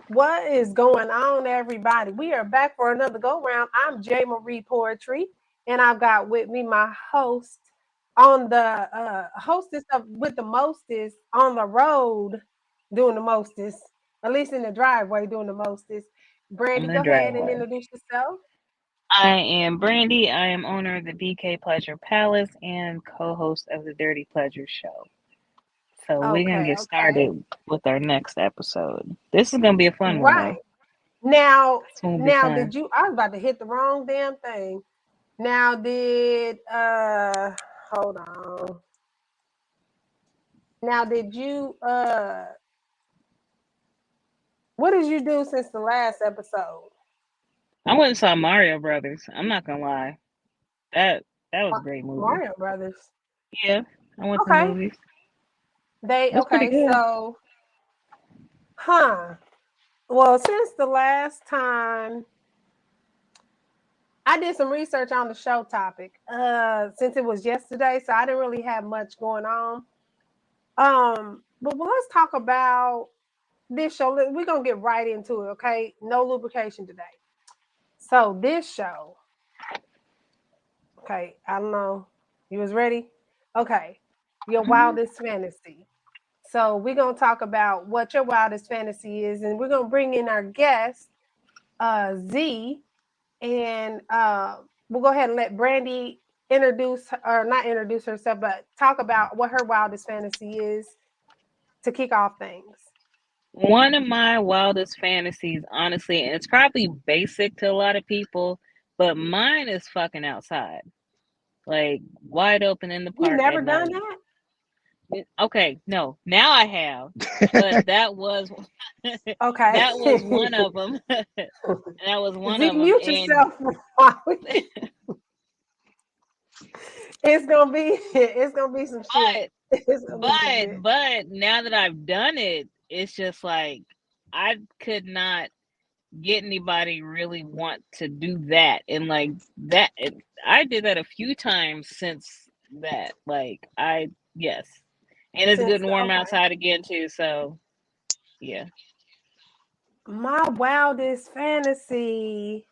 What is going on, everybody? We are back for another go round. I'm J. Marie Poetry, and I've got with me my host on the hostess of with the mostest on the road doing the mostest, at least in the driveway doing the mostest. I'm Brandy, in the go ahead and driveway. introduce yourself. I am Brandy. I am owner of the BK Pleasure Palace and co-host of the Dirty Pleasure Show. So we're gonna Okay, get okay. started with our next episode. This is gonna be a fun one Right. though. Now, It's gonna be now fun. did you I was about to hit the wrong damn thing. Now did hold on. Now, did you what did you do since the last episode? I went and saw Mario Brothers. I'm not gonna lie. That that was a great movie. Mario Brothers. Yeah, I went to the Okay. movies. They It was pretty good. so huh. Well, since the last time I did some research on the show topic, since it was yesterday, so I didn't really have much going on. But let's talk about this show. We're gonna get right into it, okay? No lubrication today. So this show, okay, I don't know. You was ready? Okay. Your Mhm. wildest fantasy. So we're gonna talk about what your wildest fantasy is, and we're gonna bring in our guest, Z, and we'll go ahead and let Brandy introduce or not introduce herself, but talk about what her wildest fantasy is to kick off things. One of my wildest fantasies, honestly, and it's probably basic to a lot of people, but mine is fucking outside. Like wide open in the You park at never done night. that? Okay, no, now I have, but that was Okay. that was one of them. That was one Z, of them, mute and yourself. It's gonna be some shit. but It's gonna be some shit. but now that I've done it, it's just like I could not get anybody really want to do that, and like that, I did that a few times since that. Like I yes, and it's good Since and warm okay. outside again too. So yeah. My wildest fantasy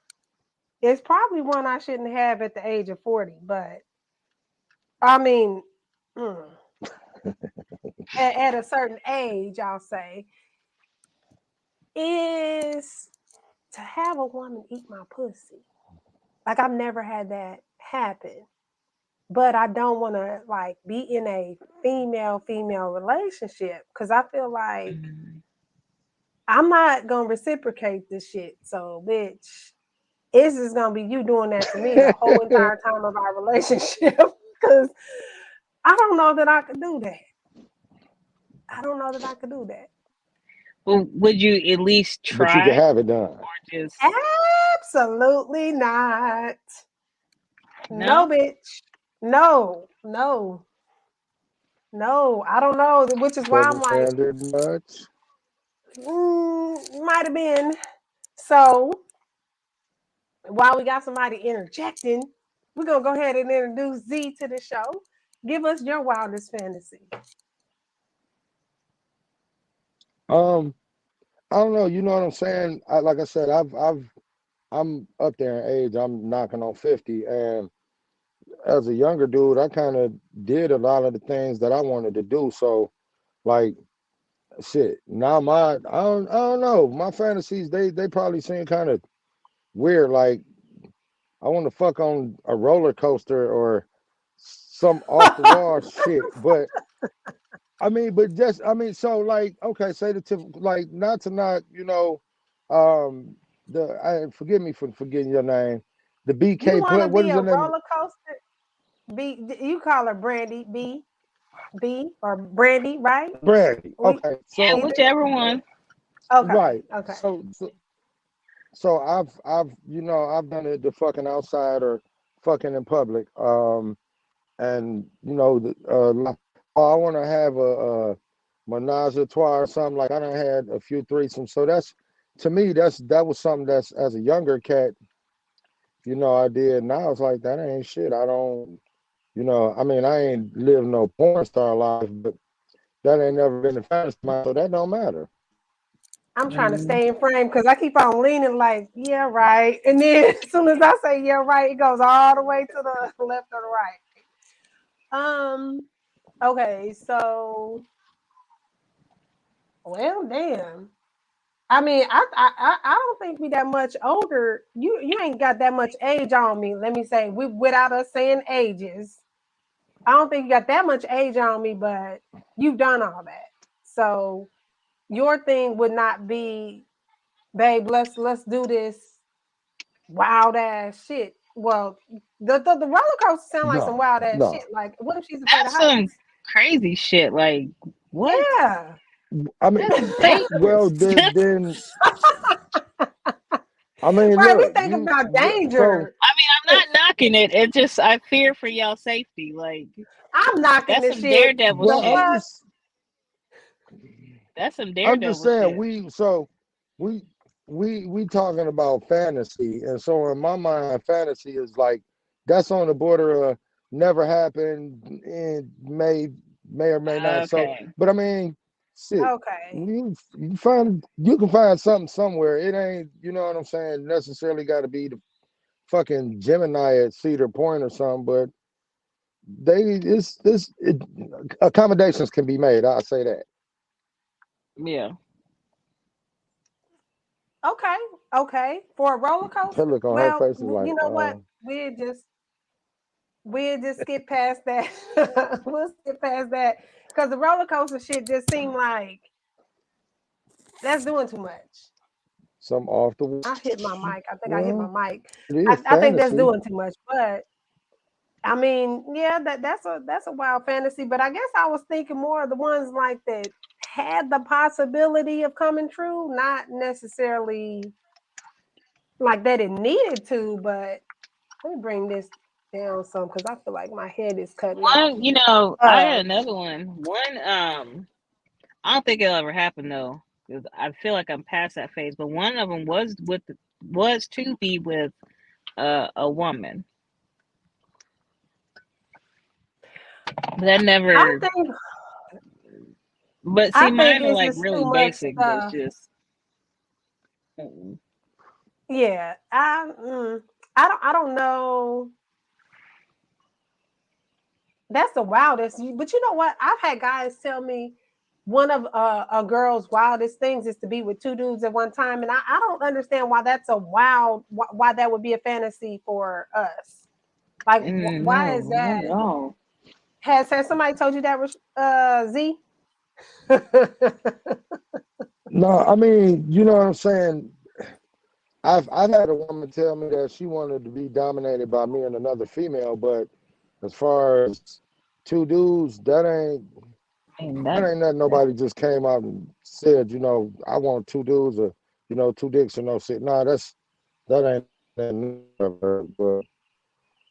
is probably one I shouldn't have at the age of 40, but I mean, mm, at a certain age, I'll say, is to have a woman eat my pussy. Like I've never had that happen. But I don't want to like be in a female relationship because I feel like Mhm. I'm not gonna reciprocate this shit. So, bitch, it's just gonna be you doing that to me the whole entire time of our relationship. Because I don't know that I could do that. I don't know that I could do that. Well, would you at least but you can try, have it done. or just Absolutely not. No, no? bitch. No, no, no. I don't know. Which is why Double I'm like, standard much. might have been. So while we got somebody interjecting, we're gonna go ahead and introduce Z to the show. Give us your wildest fantasy. Um, I don't know. You know what I'm saying? Like I said, I'm up there in age. I'm knocking on 50, and as a younger dude, I kind of did a lot of the things that I wanted to do. So, like, shit. Now I don't know. My fantasies, they probably seem kind of weird. Like, I want to fuck on a roller coaster or some off the wall shit, but but just so like okay, say the tip, like not to not um the I forgive me for forgetting your name, the You BK want play. to What be is a your name? roller coaster? B, you call her Brandy B or Brandy, right? Brandy. We Okay, Yeah, so either. whichever one. Okay, right, okay. so I've I've done it the fucking outside or fucking in public, and oh, I want to have a menage a trois or something. Like I done had a few threesomes, so that's to me that was something that's as a younger cat, I did. Now it's like that ain't shit. I don't, I ain't lived no porn star life, but that ain't never been a fantasy of mine, so that don't matter. I'm trying to Mm. stay in frame because I keep on leaning like, yeah, right. And then as soon as I say yeah, right, it goes all the way to the left or the right. Okay, so well, damn. I mean, I don't think we that much older. You ain't got that much age on me. Let me say, we without us saying ages. I don't think you got that much age on me, but you've done all that. So your thing would not be, babe, let's do this wild ass shit. Well, the roller coaster sound like some No, wild ass shit. no. Like, what if she's afraid of That's some heights? crazy shit. Like what? Yeah. I mean, That's well, dangerous. then I mean, Right. We look, think about so danger. I'm not knocking it. It just I fear for y'all safety. Like I'm knocking that's this some shit. daredevil The well, shit. fuck? That's some I'm just daredevil saying shit. we we talking about fantasy, and so in my mind, fantasy is like that's on the border of never happened and may or may not. So, Okay. but I mean, shit, Okay. you can find something somewhere. It ain't, you know what I'm saying, necessarily got to be the fucking Gemini at Cedar Point or something, but accommodations can be made. I'll say that. Yeah. Okay. Okay. For a roller Her coaster? look on her Well, face is like, you know what? We'll just skip past that. We'll skip past that. Because the roller coaster shit just seemed like that's doing too much. some off the I hit my mic. I think I hit my well, mic. it is I think that's fantasy. doing too much. But I mean, yeah, that's a wild fantasy. But I guess I was thinking more of the ones like that had the possibility of coming true, not necessarily like that it needed to. But let me bring this down some because I feel like my head is cutting off. One, I Uh, got another one. I don't think it'll ever happen though, because I feel like I'm past that phase. But one of them was to be with a woman, but that I never. think But see, I think mine are it's like just too really much basic. But it's stuff. just mm-mm. Yeah, I don't know. That's the wildest. But you know what? I've had guys tell me one of a girl's wildest things is to be with two dudes at one time, and I don't understand why that's a wild. Why that would be a fantasy for us. Like, why is No, not that? at all. Has somebody told you that, Z? No, I mean, you know what I'm saying. I've had a woman tell me that she wanted to be dominated by me and another female, but as far as two dudes, I mean, that ain't nothing nobody just came out and said, I want two dudes or two dicks or no shit. Nah, that ain't never. But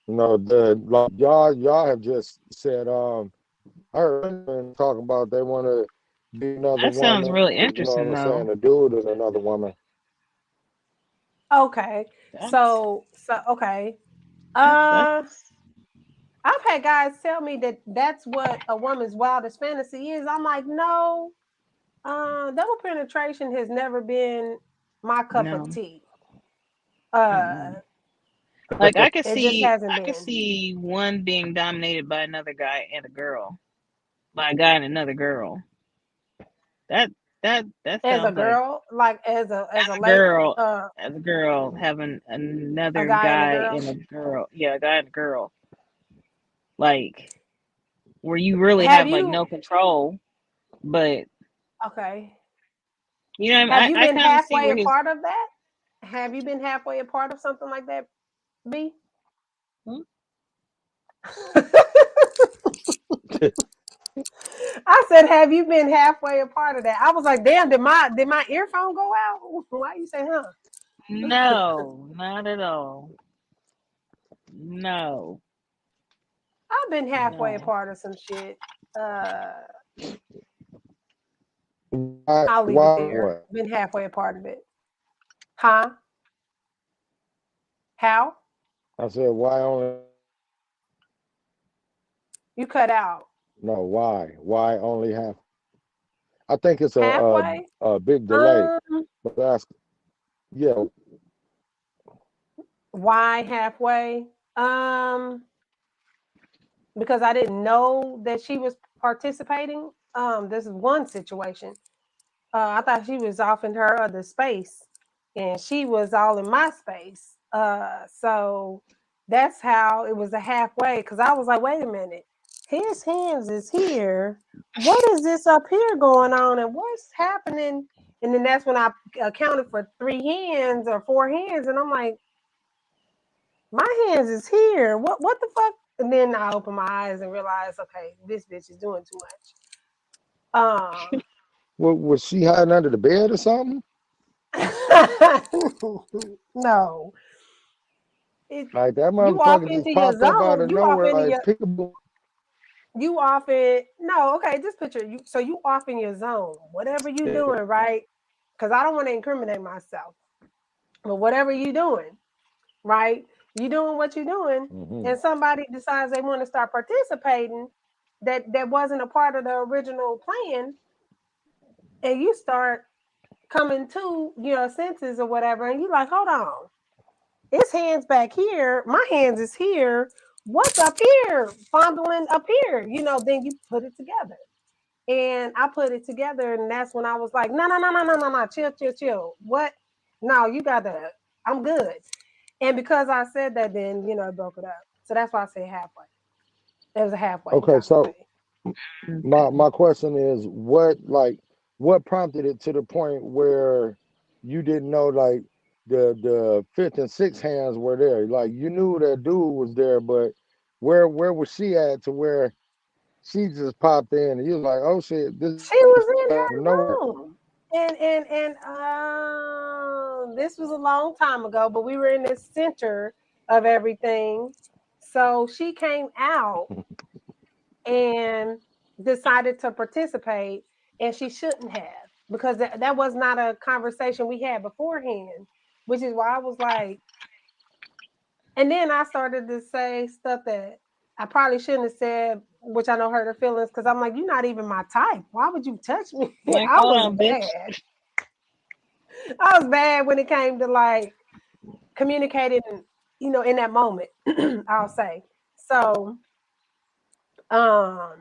the like y'all have just said I heard women talking about they want to be another that sounds woman, really you know what interesting I'm saying, though. a dude and another woman. Okay, That's so okay. that's I've had guys tell me that that's what a woman's wildest fantasy is. I'm like, no, double penetration has never been my cup of no. tea. Mm-mm. Uh, Like it just hasn't I could been. see one being dominated by another guy and a girl, by a guy and another girl. That that As a sounds like girl, like as a a late girl as a girl having a another guy and a guy girl. and a girl. Yeah, a guy and a girl. Like where you really Have have like you no control, but okay? you know what Have I mean? you I been kind of see halfway where a he's. part of that? Have you been halfway a part of something like that, B? Hmm? I said, have you been halfway a part of that? I was like, damn, did my earphone go out? Why you say, huh? No, not at all. No, I've been halfway a no. part of some shit. Uh, I'll leave it Why there. what? Been halfway a part of it. Huh? How? I said, why only? You cut out. No, why? Why only half? I think it's Halfway? a big delay. Um, asking. Yeah. Why halfway? Um, because I didn't know that she was participating. This is one situation. I thought she was off in her other space, and she was all in my space. So that's how it was a halfway. Because I was like, wait a minute, his hands is here. What is this up here going on, and what's happening? And then that's when I accounted for 3 hands or 4 hands, and I'm like, my hands is here. What the fuck? And then I opened my eyes and realized, okay, this bitch is doing too much. Was she hiding under the bed or something? No, it, Like that you off motherfucker just into your popped up out zone. of nowhere, like pickable. You off in no. Okay, just picture you. So you off in your zone. Whatever you doing, right? Because I don't want to incriminate myself, but whatever you doing, right? You doing what you doing, and somebody decides they want to start participating that wasn't a part of the original plan, and you start coming to your senses or whatever, and you like, hold on, his hands back here, my hands is here. What's up here? Fondling up here, then you put it together. And I put it together, and that's when I was like, no, no, no, no, no, no, no, chill, chill, chill. What? No, you gotta, I'm good. And because I said that, then it broke it up. So that's why I say halfway. It was a halfway Okay, kind of so thing. my question is, what prompted it to the point where you didn't know, like, the fifth and sixth hands were there? Like, you knew that dude was there, but where was she at to where she just popped in and you was like, oh shit, this She was in out of nowhere. her room. And this was a long time ago, but we were in the center of everything. So she came out and decided to participate, and she shouldn't have, because that was not a conversation we had beforehand, which is why I was like, and then I started to say stuff that I probably shouldn't have said, which I know hurt her feelings, because I'm like, you're not even my type. Why would you touch me? Like, I hold was on, bitch. bad. I was bad when it came to like communicating, in that moment, I'll say. So, um,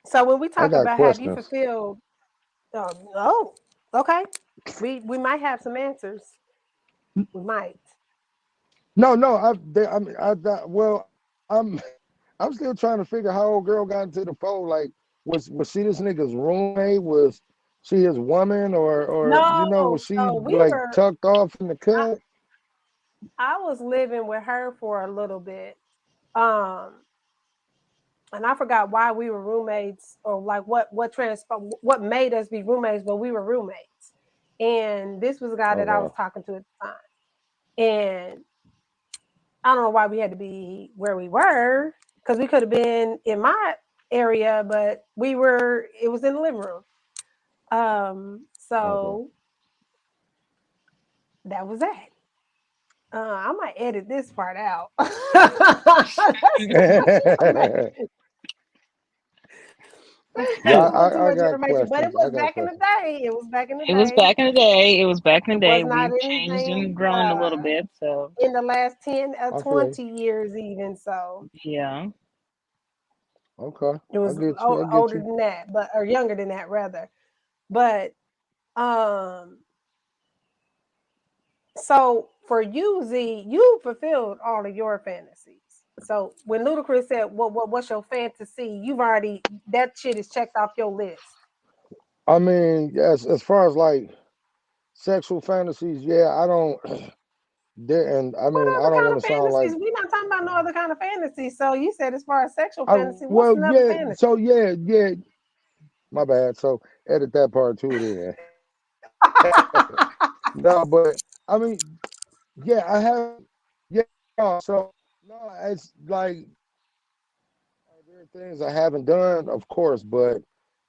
so when we I talk got about have you questions. fulfilled, oh, okay, we might have some answers. We might. No, I mean, well, I'm still trying to figure how old girl got into the fold. Like, was she this nigga's roommate? Was she his woman, or No, was she so we like were. tucked off in the I, cut? I was living with her for a little bit. Um, and I forgot why we were roommates, or like what made us be roommates, but we were roommates. And this was a guy Oh that I was wow. talking to at the time. And I don't know why we had to be where we were, because we could have been in my area, but it was in the living room. Okay. So that was that. I might edit this part out. That's too much information. Yeah, That's a little too I much got information, but it questions. I was got back in the questions. day. It was back in the It was day. back in the day. It was back in the It day. was not We've changed anything and grown a little bit. So, in the last 10 or I feel 20 years, even. So yeah. okay. it I was get you. I get older you. than that, or younger than that, rather. But um, so for you, Z, you fulfilled all of your fantasies. So when Ludacris said, what's your fantasy?" You've already, that shit is checked off your list. I mean, yes, as far as like sexual fantasies, yeah, I don't. And I What mean, I other don't kind want of to sound like fantasies? We're not talking about no other kind of fantasy. So you said as far as sexual I. fantasy, what's Well, another yeah. fantasy? So yeah. My bad. So edit that part too. Then no, but I mean, yeah, I haven't. Yeah, no, so no, it's like there are things I haven't done, of course, but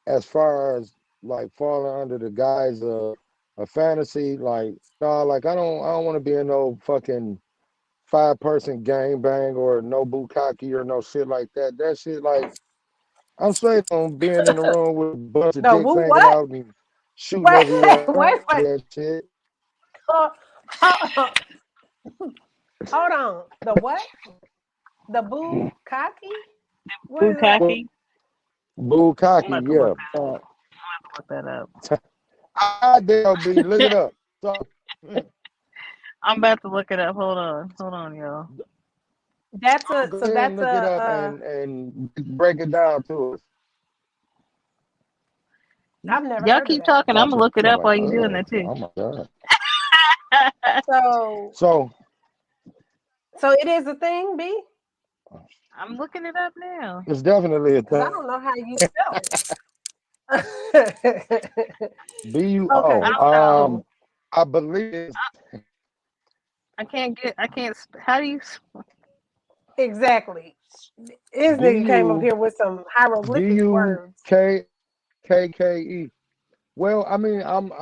as far as like falling under the guise of a fantasy, like no, like I don't want to be in no fucking 5-person gang bang or no bukkake or no shit like that. That shit, like I'm straight on being in the room with a bunch of No, dicks woo hanging what? out and shooting Wait, everywhere. I wait, don't do wait. that shit. Uh, uh, hold on. The what? The bukkake? What is that? Bukkake. I'm Bukkake, about to yeah. look that up. Look that up. I dare be. Look it up. So, I'm about to look it up. Hold on, y'all. That's a go so ahead and that's look it up a and break it down to us. I've never Y'all heard of keep that. talking. I'm Watch gonna it. look it I'm up like, while you doing that too. oh my God. So So, so it is a thing, B? I'm looking it up now. it's definitely a Because I thing. don't know how you spell it. Okay, I BUO. don't know. I believe it's I can't. How do you? exactly. This B nigga came up U here with some B hieroglyphic U words. K K K E. Well, I mean, I'm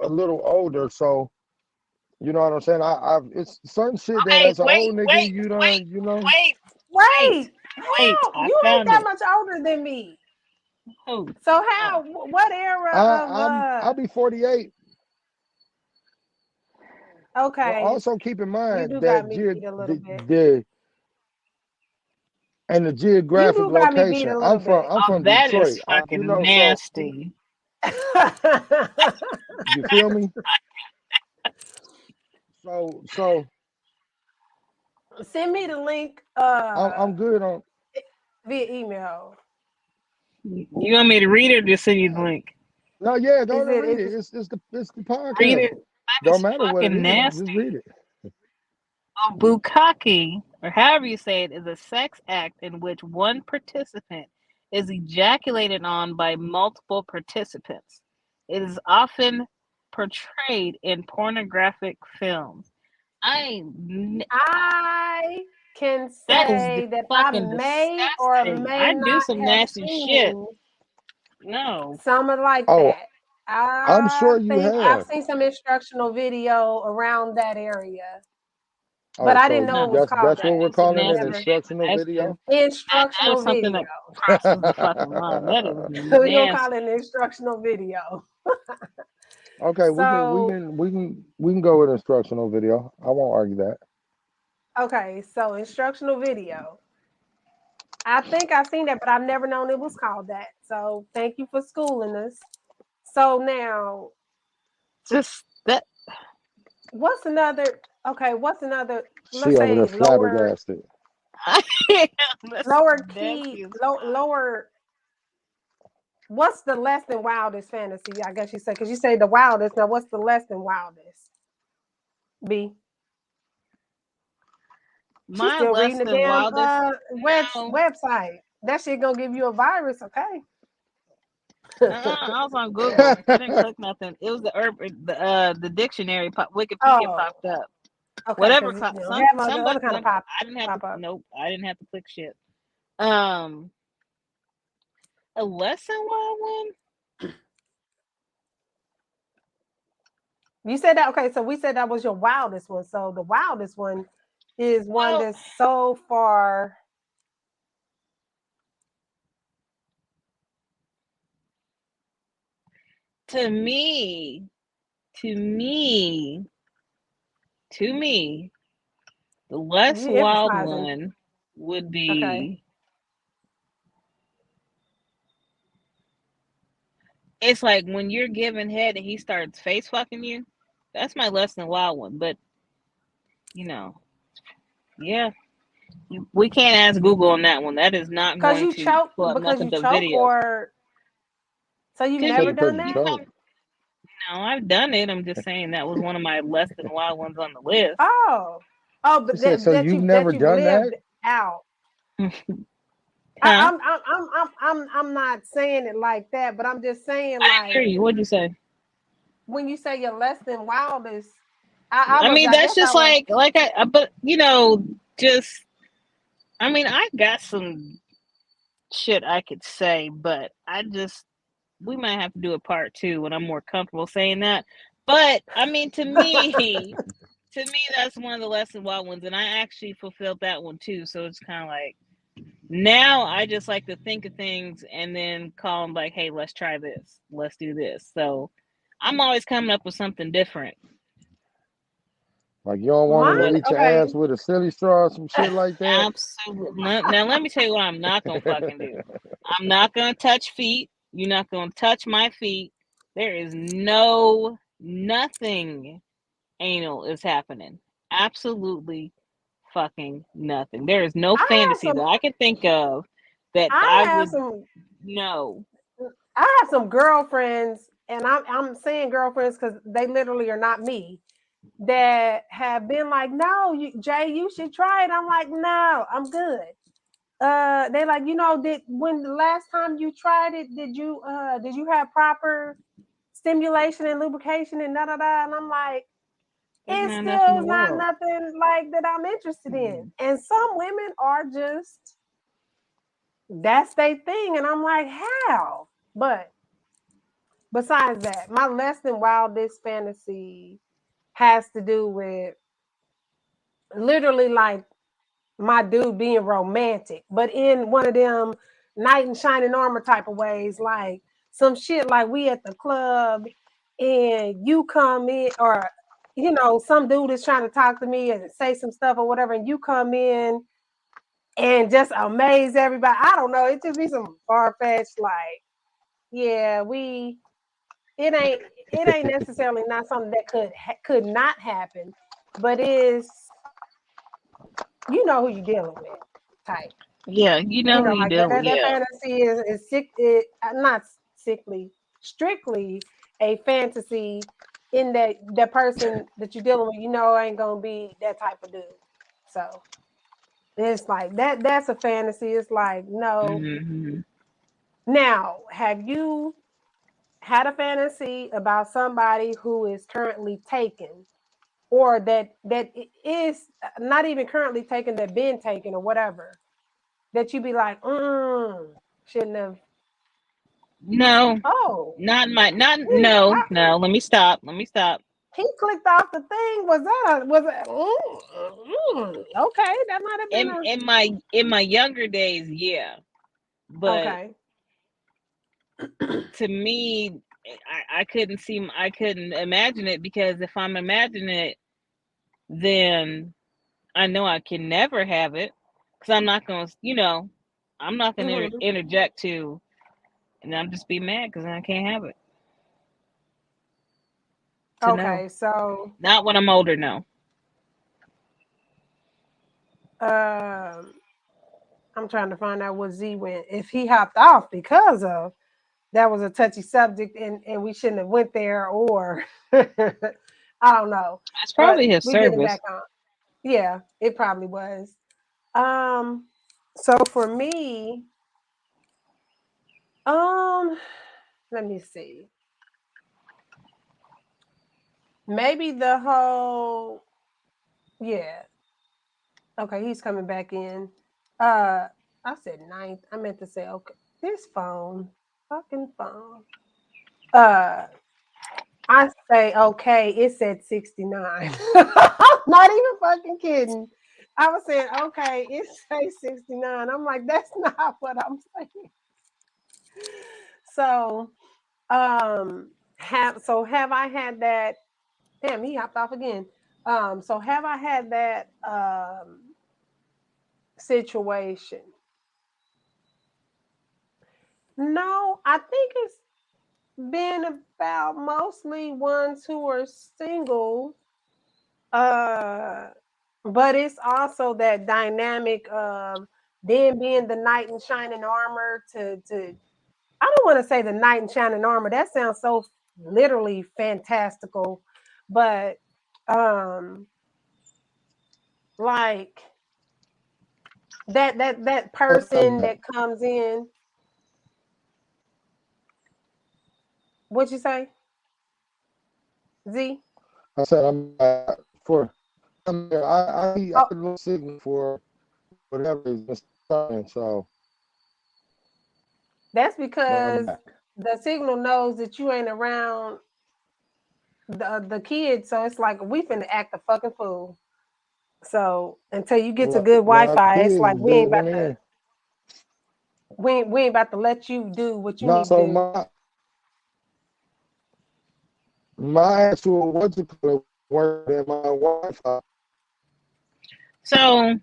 a little older, so you know what I'm saying. I've it's certain shit that Okay, as an old nigga you done, you know. wait, wait, Wait, wait. how? I You ain't found that it. much older than me. Oh, So oh. how? What era of I'll be 48. But Okay, also keep in you mind do that got me beat a little bit. the You geographic do got me beat location. a little bit. I'm Oh, from that Detroit. is You fucking know, so nasty. you feel me? So Send me the link I'm good on. via email. You want me to read it or just send you the link? No, yeah, go Is ahead and it read is it. it It's the Read podcast. it. That Don't is matter what it fucking is. Just nasty. read it. A bukkake, or however you say it, is a sex act in which one participant is ejaculated on by multiple participants. It is often portrayed in pornographic films. I I can That is say that I fucking may or disgusting. may I do not some have nasty shit. seen No. something like Oh, that. I'm I sure you think I've have. seen some instructional video around that area, but Oh, I so didn't know No. it was called that's I that. what we're do some calling an nasty Never shit, but instructional video. that is instructional something video. that crosses the fucking line. That is We're gonna call nasty. it an instructional video. Okay, So we can go with instructional video. I won't argue that. okay, so instructional video. I think I've seen that, but I've never known it was called that. So thank you for schooling us. So now, Just that. what's another? Okay, what's another? She Let's over there say flabbergasted. That's lower nasty key, as fuck. lower. What's the less than wildest fantasy? I guess you say because you say the wildest. Now, what's the less than wildest? B. She's My still less reading the than damn wildest. No, website. That shit gonna give you a virus, okay? I was on Google. I didn't click nothing. It was the the dictionary. Wikipedia Oh, popped up. okay, Whatever. because you know, Some have somebody. other kind of pop I didn't have to. pop up. Nope. I didn't have to click shit. Um, a less than wild one. You said that okay, so we said that was your wildest one. So the wildest one is one Well, that's so far. to me, to me, to me, the less You wild emphasizing. one would Okay. be. It's like when you're giving head and he starts face fucking you. That's my less than wild one. But you know, yeah, we can't ask Google on that one. That is not going to pull up Because nothing you but choke videos. or so you've Because You said never you, because done you that? chose. I've done it. I'm just saying that was one of my less than wild ones on the list. Oh. Oh, She but said, so that you've you never that you've done that? lived out. Huh? I'm not saying it like that, but I'm just saying I didn't hear like you. What'd you say? when you say you're less than wildest, I That's guess I just was but just I got some shit I could say, but we might have to do a part two when I'm more comfortable saying that. But to me, that's one of the less than wild ones, and I actually fulfilled that one too. So it's kind of like Now I just like to think of things and then call them like, hey, let's try this. Let's do this. So I'm always coming up with something different. Like you don't want her to Mine, eat your okay. ass with a silly straw or some shit like that. Absolutely. Now let me tell you what I'm not gonna fucking do. I'm not gonna touch feet. You're not gonna touch my feet. There is nothing anal is happening. Absolutely fucking nothing. There is no I have fantasy that some. I could think of that I I have would some. no. I have some girlfriends, and I'm saying girlfriends because they literally are not me. That have been like, no, Jay, you should try it. I'm like, no, I'm good. They like, did when the last time you tried it, did you have proper stimulation and lubrication and da da da? And I'm like, There's it not enough in still the is not world. nothing like that I'm interested in. And some women are just that's their thing, and I'm like, how? But besides that, my less than wildest fantasy has to do with literally like my dude being romantic, but in one of them knight in shining armor type of ways, like some shit like we at the club and you come in, or some dude is trying to talk to me and say some stuff or whatever, and you come in and just amaze everybody. I don't know. It just be some far fetched, like, yeah, it ain't it ain't necessarily not something that could not happen, but is you know who you're dealing with type. Yeah, you know who you Like deal with. that Yeah. fantasy is sick. Not sickly, strictly a fantasy. In that the person that you're dealing with, ain't gonna be that type of dude. So it's like that. That's a fantasy. It's like no. Mm-hmm. Now, have you had a fantasy about somebody who is currently taken, or that is not even currently taken, that been taken, or whatever? That you be like, shouldn't have. No, Oh, not my not he no, no. Let me stop. Let me stop. he clicked off the thing. Was it? Okay, that might have been In my younger days, yeah. a But okay. to me, I couldn't imagine it, because if I'm imagining it, then I know I can never have it, because I'm not gonna, I'm not gonna hmm interject to, and I'm just be mad because I can't have it. To know, Okay, so not when I'm older. No. um, I'm trying to find out what Z went. If he hopped off because of that was a touchy subject, and we shouldn't have went there, or I don't know, It's but probably his we getting service. back on. Yeah, it probably was. Um, so for me, um, let me see. Maybe the whole yeah. Okay, he's coming back in. Uh, I said ninth. I meant to say okay. This phone, fucking phone. Uh, I say okay. It said 69. I'm not even fucking kidding. I was saying okay. It say 69. I'm like that's not what I'm saying. So have I had that? Damn, he hopped off again. So have I had that situation? No, I think it's been about mostly ones who are single. Uh, but it's also that dynamic of them being the knight in shining armor to I don't want to say the knight in shining armor. That sounds so literally fantastical, but um like that person that comes in. What'd you say, Z? I said for I Oh, get a little signal for whatever is been starting, so that's but I'm because back. the signal knows that you ain't around the kids, so it's like we finna act a fucking fool. So until you get to Well, good my Wi-Fi, it's kids like is we ain't building about to. in. we ain't about to let you do what you No, need to so do. my actual what's it called work in my Wi-Fi. So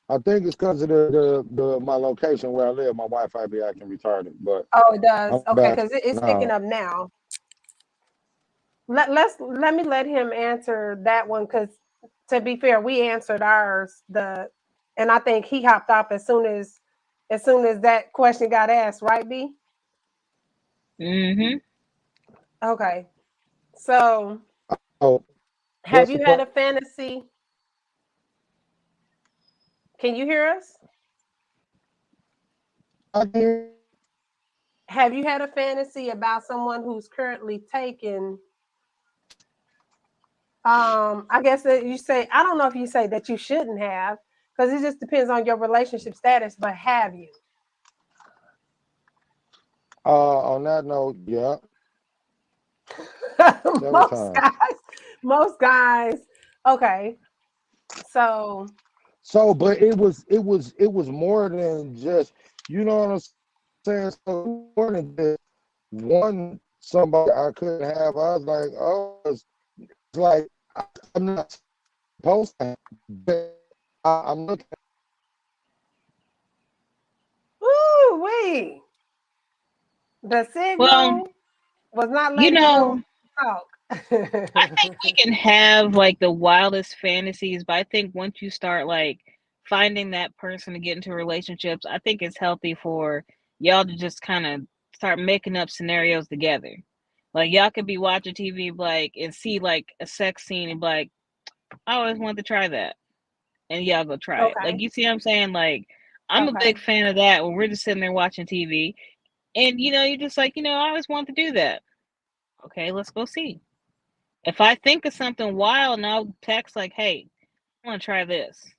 I think it's because of the my location where I live. My Wi-Fi be acting retarded, but Oh, it does. I'm Okay, back because it's picking now. up now. Let me let him answer that one because to be fair, we answered ours. And I think he hopped off as soon as that question got asked, right, B? mm-hmm. Okay. So Oh, have what's the you had a question? fantasy? Can you hear us? I can hear you. Have you had a fantasy about someone who's currently taken? I guess that you say, I don't know if you say that you shouldn't have, because it just depends on your relationship status, but have you? On that note, yeah, several most times. guys, most guys. Okay. So, So, but it was more than just, you know what I'm saying? So more than just one somebody I couldn't have. I was like, oh, it's like I'm not supposed to have, but I'm looking. ooh, wait. The Well, signal was not you letting him know, talk. I think we can have like the wildest fantasies, but I think once you start like finding that person to get into relationships, I think it's healthy for y'all to just kind of start making up scenarios together. Like y'all could be watching TV like and see like a sex scene and be like, I always wanted to try that. And y'all go try it. Like Okay. you see what I'm saying? Like I'm a big Okay. fan of that when we're just sitting there watching TV and you're just like, I always wanted to do that. Okay, let's go see. If I think of something wild and I'll text like, hey, I want to try this.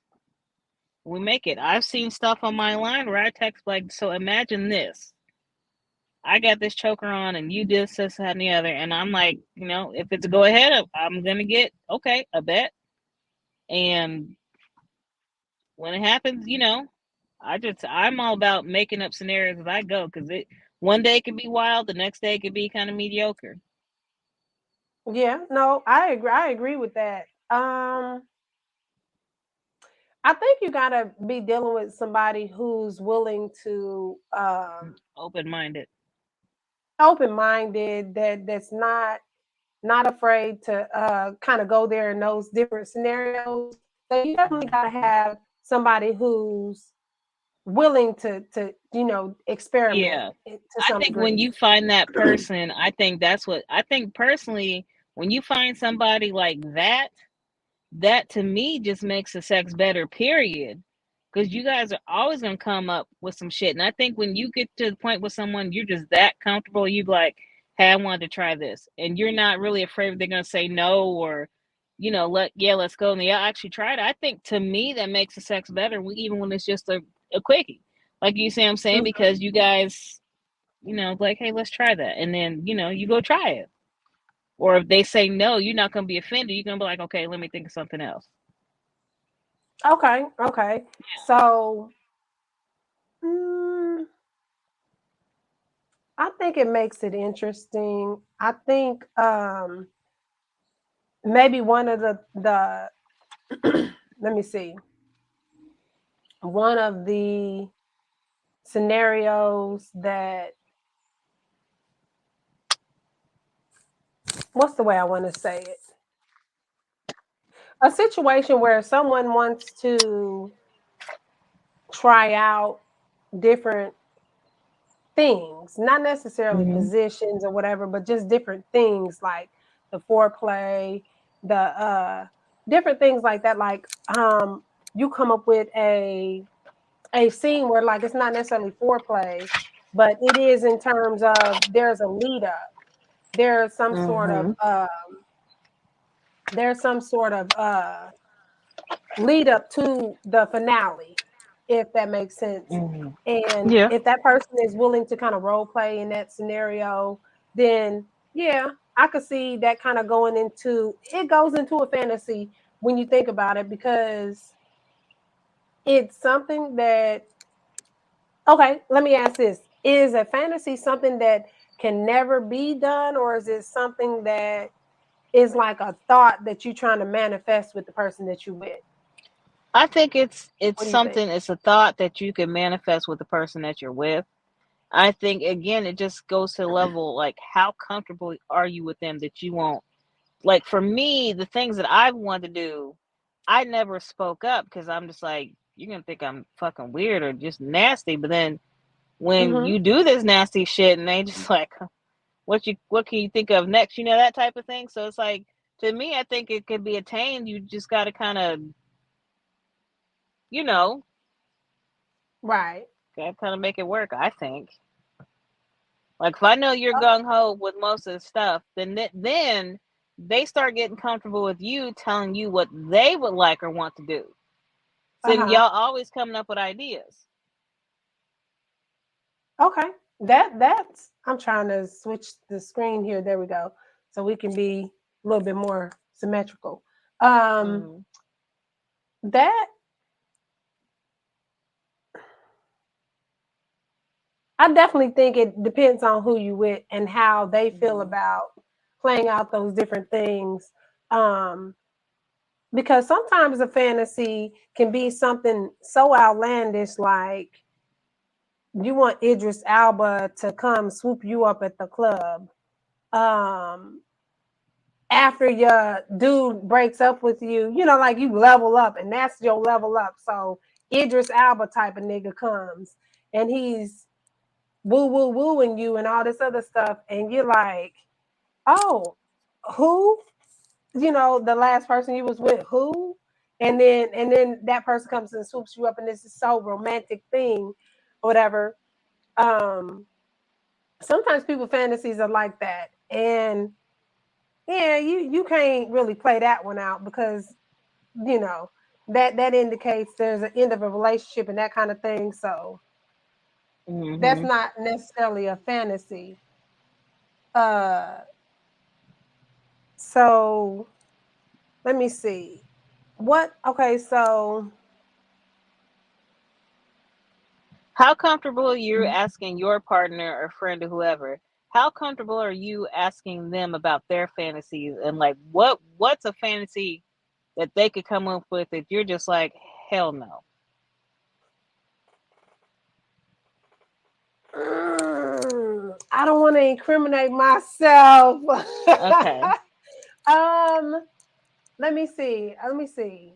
We make it. I've seen stuff on my line where I text like, so imagine this. I got this choker on and you did this, that, and the other. And I'm like, if it's a go ahead, I'm going to get, okay, a bet. And when it happens, I'm all about making up scenarios as I go because one day it can be wild, the next day it can be kind of mediocre. Yeah, no, I agree. I agree with that. I think you gotta be dealing with somebody who's willing to Open minded. open minded, that's not afraid to kind of go there in those different scenarios. So you definitely gotta have somebody who's willing to experiment Yeah. to I some think when degree. you find that person, I think that's what I think personally, when you find somebody like that to me just makes the sex better, period. Because you guys are always gonna come up with some shit. And I think when you get to the point with someone, you're just that comfortable, you be like, hey, I wanted to try this. And you're not really afraid they're gonna say no or let's go. And they actually tried it. I think to me that makes the sex better, even when it's just a quickie. Like you see what I'm saying? Mhm. Because you guys like, hey, let's try that. And then, you go try it. Or if they say no, you're not going to be offended. You're going to be like, okay, let me think of something else. Okay, okay. So mm, I think it makes it interesting. I think maybe one of the let me see, one of the scenarios that, what's the way I want to say it? A situation where someone wants to try out different things, not necessarily Mm-hmm. positions or whatever, but just different things like the foreplay, the different things like that. Like you come up with a scene where like it's not necessarily foreplay, but it is in terms of there's a lead up. There's some sort of Mm-hmm. there's some sort of lead up to the finale, if that makes sense. Mm-hmm. And Yeah. if that person is willing to kind of role play in that scenario, then yeah, I could see that kind of going into it goes into a fantasy when you think about it because it's something that Okay, let me ask this. Is a fantasy something that can never be done, or is it something that is like a thought that you're trying to manifest with the person that you with? I think it's What do you think? something. It's a thought that you can manifest with the person that you're with. I think again, it just goes to the level like how comfortable are you with them that you won't. Like for me, the things that I wanted to do, I never spoke up because I'm just like, you're gonna think I'm fucking weird or just nasty. But then when Mm-hmm. you do this nasty shit and they just like, what can you think of next? You know, that type of thing. So it's like, to me, I think it can be attained. You just got to kind of, you know, Right. got kind of make it work. I think. Like if I know you're gung ho with most of the stuff, then they start getting comfortable with you telling you what they would like or want to do. So Uh then huh. y'all always coming up with ideas. Okay. That's. I'm trying to switch the screen here. There we go. So we can be a little bit more symmetrical. Um, Mm-hmm. that I definitely think it depends on who you with and how they feel Mm-hmm. about playing out those different things. Um, because sometimes a fantasy can be something so outlandish, like you want Idris Alba to come swoop you up at the club. Um, After your dude breaks up with you, like you level up, and that's your level up. So Idris Alba type of nigga comes, and he's woo woo wooing you and all this other stuff, and you're like, oh, who? The last person you was with, who? And then that person comes and swoops you up, and this is so romantic thing, or whatever. Um, Sometimes people fantasies are like that, and yeah, you can't really play that one out because you know that indicates there's an end of a relationship and that kind of thing. So that's Mm-hmm. not necessarily a fantasy. Uh, so let me see. What? Okay, so How comfortable are you asking your partner or friend or whoever? How comfortable are you asking them about their fantasies and like what's a fantasy that they could come up with that you're just like, hell no. I don't want to incriminate myself. Okay. um, let me see. Let me see.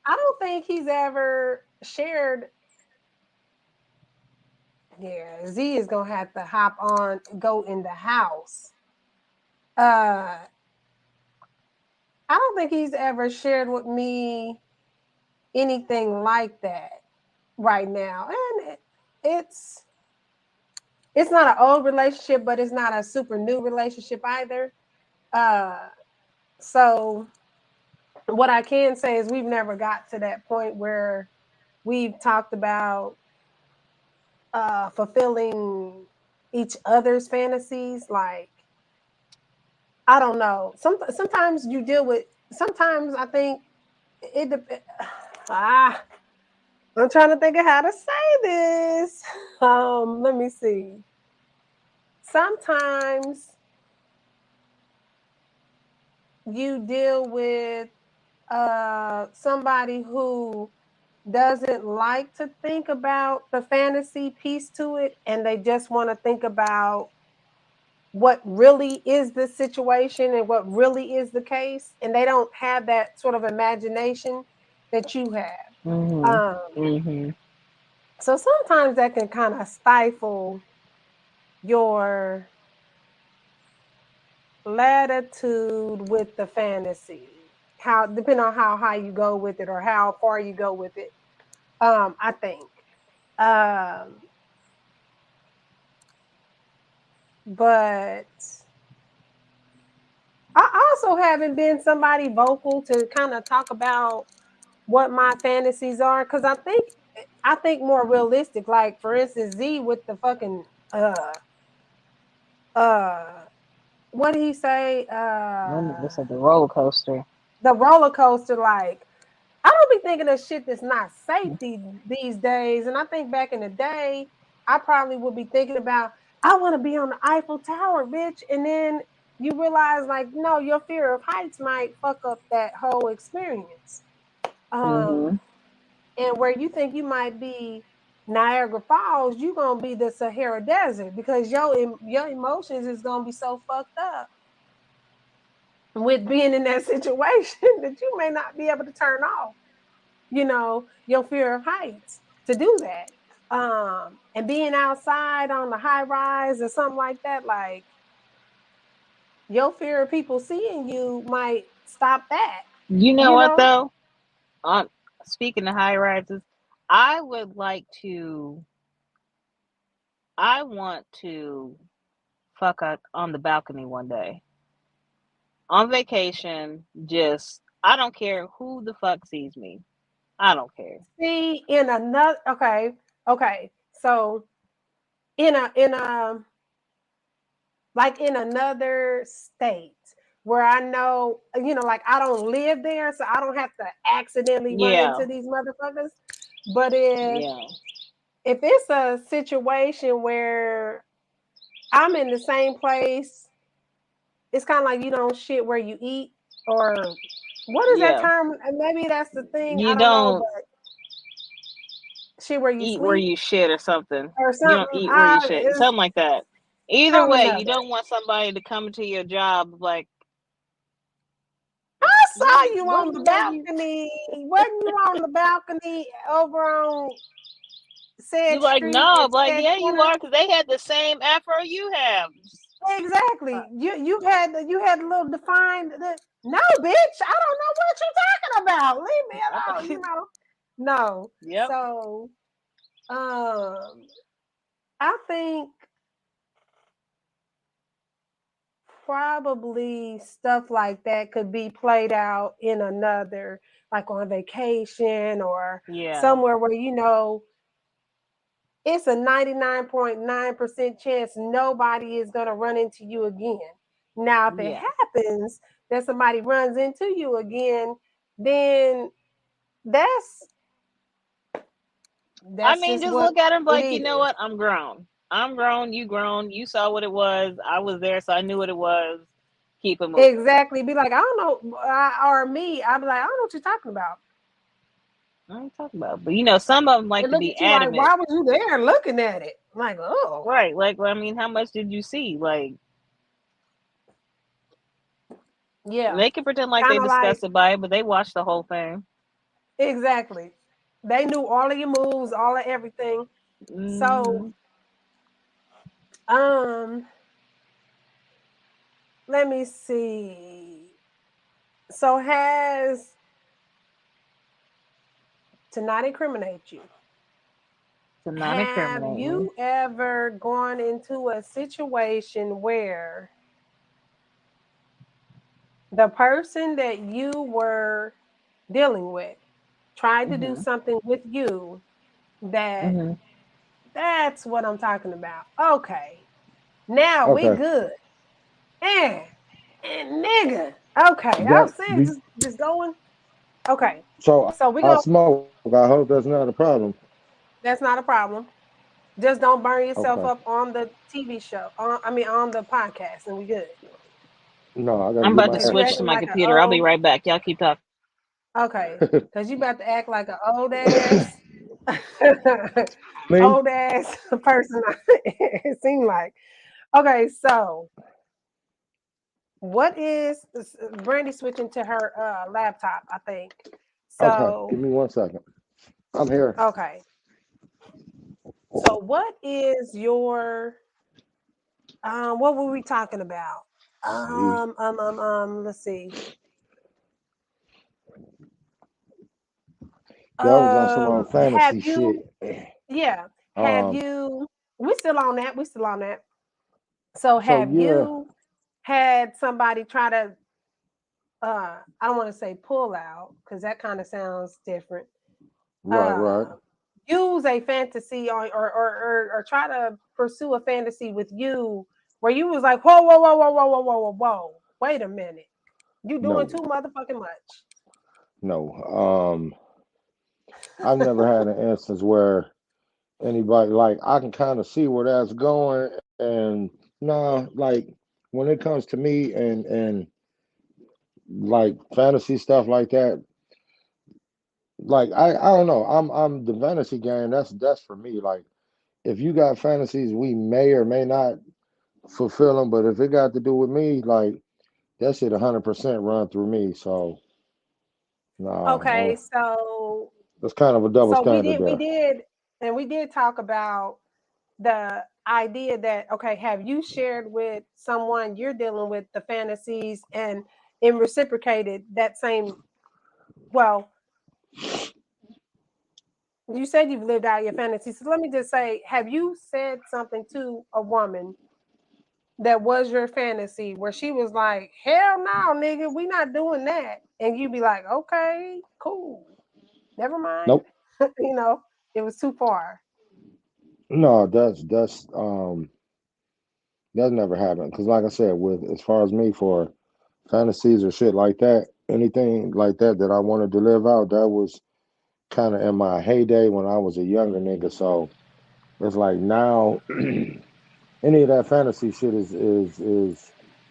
I don't think he's ever shared. Yeah, Z is gonna have to hop on, go in the house. Uh, I don't think he's ever shared with me anything like that right now, and it's it's not an old relationship, but it's not a super new relationship either. Uh, so what I can say is we've never got to that point where we've talked about fulfilling each other's fantasies. Like I don't know. Sometimes you deal with. Sometimes I think it. Ah, I'm trying to think of how to say this. Let me see. Sometimes you deal with somebody who doesn't like to think about the fantasy piece to it, and they just want to think about what really is the situation and what really is the case, and they don't have that sort of imagination that you have. Mhm. Um, Mhm. so sometimes that can kind of stifle your latitude with the fantasy. How depending on how high you go with it or how far you go with it. I think. Um, but I also haven't been somebody vocal to kind of talk about what my fantasies are because I think more realistic. Like for instance, Z with the fucking uh what did he say? This is the roller coaster. The roller coaster. Like I don't be thinking of shit that's not safe these days. And I think back in the day, I probably would be thinking about, I want to be on the Eiffel Tower, bitch. And then you realize, like, no, your fear of heights might fuck up that whole experience. Mm-hmm. And where you think you might be Niagara Falls, you're gonna be the Sahara Desert because your emotions is gonna be so fucked up with being in that situation that you may not be able to turn off, your fear of heights to do that. And being outside on the high rise or something like that, like your fear of people seeing you might stop that, You know you what know? though? On speaking of high rises, I would like to. I want to fuck out on the balcony one day on vacation. Just I don't care who the fuck sees me. I don't care. See, in another okay. So in a like in another state where I know, like I don't live there, so I don't have to accidentally run Yeah, into these motherfuckers. But if yeah, if it's a situation where I'm in the same place, it's kind of like you don't shit where you eat, or what is that yeah. term? Maybe that's the thing. I You don't know, don't but shit where you eat where sleep you shit or something. or You don't something. eat where you shit. Is Something like that. Either something way, you another. don't want somebody to come to your job like, I what? saw you What on the were you? balcony. Wasn't you on the balcony over on You said like street no? at I'm like, said yeah, you corner? are, because they had the same afro you have. Uh, Exactly. You had a little defined. No, bitch. I don't know what you're talking about. Leave me I thought, alone. No. yep, So, I think probably stuff like that could be played out in another, like on vacation or yeah, somewhere where it's a 99.9% chance nobody is going to run into you again. Now, if it yeah. happens that somebody runs into you again, then that's I that's mean, just just what look at him it like, you know is. what? I'm grown. I'm grown. You grown. You saw what it was. I was there, so I knew what it was. Keep it moving. Exactly. Be like, I don't know, or me, I'd be like, I don't know what you're talking about. I ain't talking about, but some of them like And to look be at you like, adamant, why was you there looking at it? I'm like, oh, right? Like, I mean, how much did you see? Like, yeah. they can pretend like they Kind of like, discussed it by it, but they watched the whole thing. exactly. They knew all of your moves, all of everything. So, Hmm. um, let me see. So has to not incriminate you. To not Have incriminate me. you ever gone into a situation where the person that you were dealing with tried to do Hmm. something with you that Hmm. that's what I'm talking about. Okay. Now we Okay. good. And, and nigga. Okay. I'm That saying just going. Okay. so So I we gonna smoke. I hope that's not a problem. that's not a problem. Just don't burn Okay. yourself up on the TV show. On the podcast, and we good. No, I gotta I'm get about my to Cause you switch to acting AirPods. my like an computer. I'll be old. right back. Y'all keep talking. Okay. Cause you about to act like an old ass, Me? old ass person. It seemed like. Okay, so what is Brandy switching to her laptop? I think. Okay. Give So me 1 second. I'm here. okay. So what is your what were we talking about? See, Let's see. that was on some Have fantasy shit. you, yeah, have Um. you, we still on that. We still on that. So So have yeah. you had somebody try to, I don't want to say pull out because that kind of sounds different. Right. Right. Uh, use a fantasy on, or try to pursue a fantasy with you where you was like, whoa, whoa, whoa, whoa, whoa, whoa, whoa, whoa, whoa. Wait a minute. You doing No. too motherfucking much. No. I never had an instance where anybody like I can kind of see where that's going, and no, like when it comes to me and like fantasy stuff like that, like I don't know, I'm the fantasy game. That's for me. Like if you got fantasies, we may or may not fulfill them, but if it got to do with me, like that shit 100% run through me. So nah, Okay, so that's kind of a double so standard we there. did, and we did talk about the idea that okay, have you shared with someone you're dealing with the fantasies and reciprocated that same well, you said you've lived out your fantasies. So let me just say, have you said something to a woman that was your fantasy where she was like, hell no, nigga, we not doing that. And you'd be like, okay, cool. Never mind. Nope. You know, it was too far. No, that's never happened. Because like I said, with as far as me for fantasies or shit like that, anything like that that I wanted to live out, that was kind of in my heyday when I was a younger nigga. So it's like now, any of that fantasy shit is,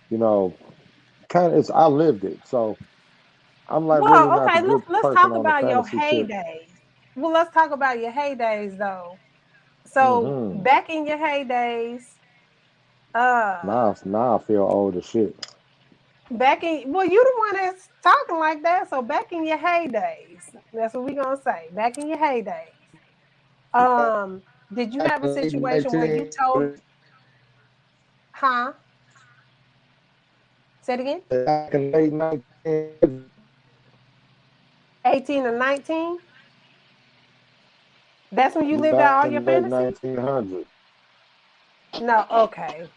you know, kind of it's I lived it. So I'm like really Well, not the okay, good let's person talk on the about your fantasy tip. heydays. Well, let's talk about your heydays though. So Hmm. back in your heydays, uh Now I feel old as shit. back in well, you the one that's talking like that. So back in your heydays, that's what we gonna say. Back in your heydays. Um, did you Back have a in the situation where you 19, told huh? Say it again? back in the late 1900s, 18 or 19? That's when you lived back out all in your the late fantasies? 1900s. No, okay.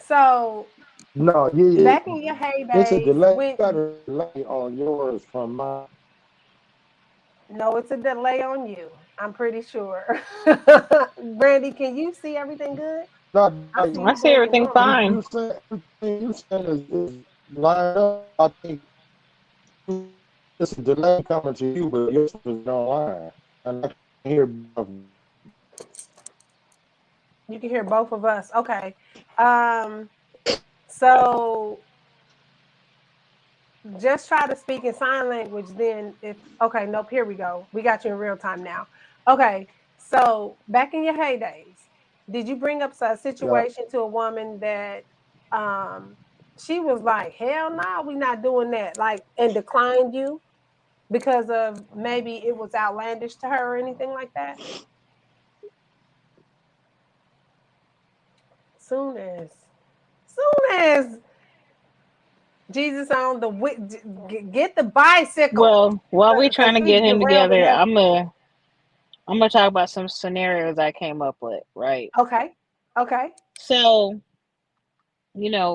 So No, back in your it's a heydays, delay. You got when a delay on yours from my. no, it's a delay on you. I'm pretty sure. Brandy, can you see everything good? Not I like see I you see blinking everything normally. fine. you saying everything you saying is lined up. I think it's a delay coming to you, but yours is online, and I can hear both. You can hear both of us. Okay. Um, so just try to speak in sign language then if okay, nope, here we go. We got you in real time now. Okay. So back in your heydays, did you bring up a Yeah. situation to a woman that um she was like, hell no, we not doing that, like and declined you because of maybe it was outlandish to her or anything like that? Soon as soon as Jesus on the get the bicycle Well, while we because trying to we get him derailed together, enough. I'm gonna talk about some scenarios I came up with, right? Okay. Okay. So,